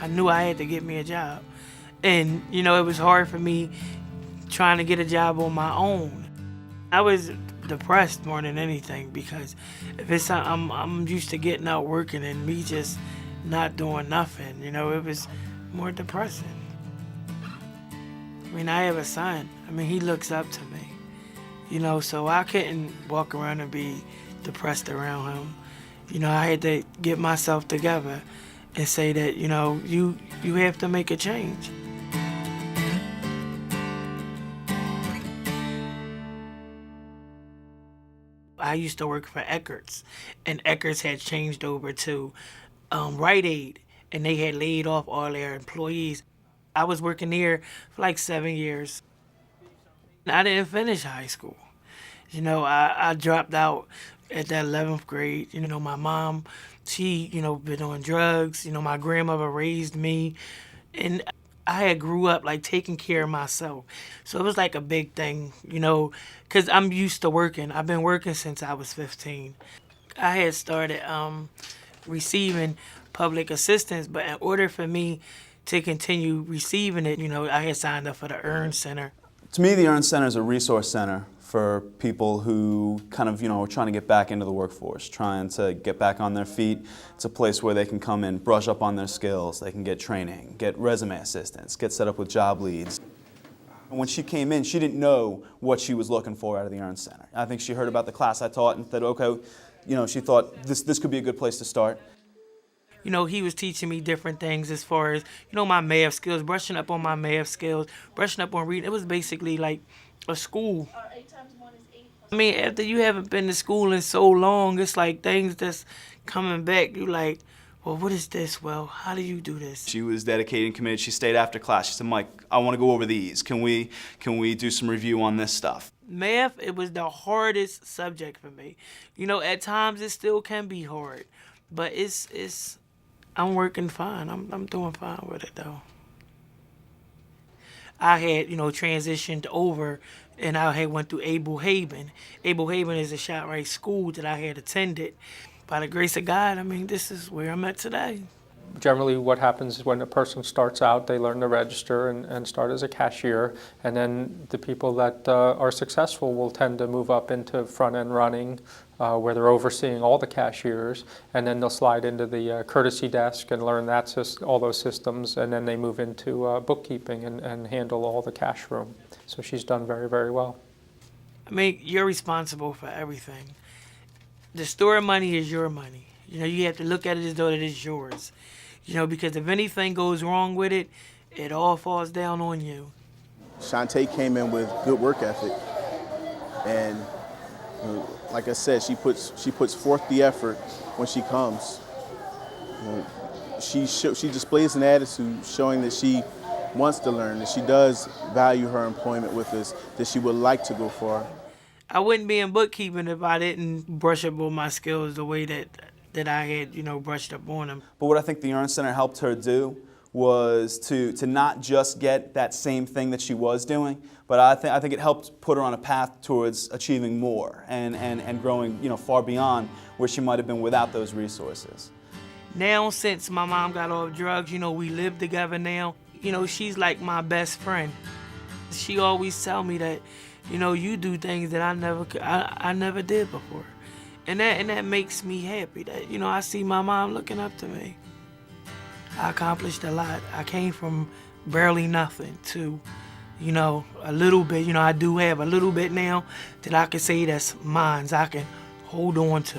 I knew I had to get me a job. And, it was hard for me trying to get a job on my own. I was depressed more than anything because if it's I'm used to getting out working and me just not doing nothing, it was more depressing. I mean, I have a son. I mean, he looks up to me, so I couldn't walk around and be depressed around him. I had to get myself together and say that, you have to make a change. I used to work for Eckert's, and Eckert's had changed over to Rite Aid, and they had laid off all their employees. I was working there for like 7 years. I didn't finish high school. I dropped out at that 11th grade. My mom, she, been on drugs. My grandmother raised me, and I had grew up like taking care of myself. So it was like a big thing, because I'm used to working. I've been working since I was 15. I had started receiving public assistance, but in order for me to continue receiving it, I had signed up for the Earn Center. To me, the Earn Center is a resource center for people who kind of, are trying to get back into the workforce, trying to get back on their feet. It's a place where they can come in, brush up on their skills, they can get training, get resume assistance, get set up with job leads. When she came in, she didn't know what she was looking for out of the Earn Center. I think she heard about the class I taught and said, okay, she thought this could be a good place to start. He was teaching me different things as far as, my math skills, brushing up on my math skills, brushing up on reading. It was basically like a school. 8 times 1 is 8. I mean, after you haven't been to school in so long, it's like things that's coming back. You like, well, what is this? Well, how do you do this? She was dedicated and committed. She stayed after class. She said, Mike, I want to go over these. Can we do some review on this stuff? Math, it was the hardest subject for me. At times it still can be hard, but I'm working fine. I'm doing fine with it though. I had, transitioned over and I had went through Abel Haven. Abel Haven is a ShotRite school that I had attended. By the grace of God, I mean, this is where I'm at today. Generally what happens is when a person starts out, they learn to register and start as a cashier, and then the people that are successful will tend to move up into front-end running, where they're overseeing all the cashiers, and then they'll slide into the courtesy desk and learn all those systems, and then they move into bookkeeping and handle all the cash room. So she's done very, very well. I mean, you're responsible for everything. The store money is your money. You have to look at it as though it is yours. Because if anything goes wrong with it, it all falls down on you. Shantee came in with good work ethic, and like I said, she puts forth the effort when she comes. She displays an attitude showing that she wants to learn, that she does value her employment with us, that she would like to go far. I wouldn't be in bookkeeping if I didn't brush up on my skills the way that I had, brushed up on them. But what I think the Earn Center helped her do was to not just get that same thing that she was doing, but I think it helped put her on a path towards achieving more and growing, far beyond where she might have been without those resources. Now, since my mom got off drugs, we live together now. She's like my best friend. She always tell me that, you do things that I never did before. And that makes me happy that, I see my mom looking up to me. I accomplished a lot. I came from barely nothing to, a little bit. I do have a little bit now that I can say that's mine, I can hold on to.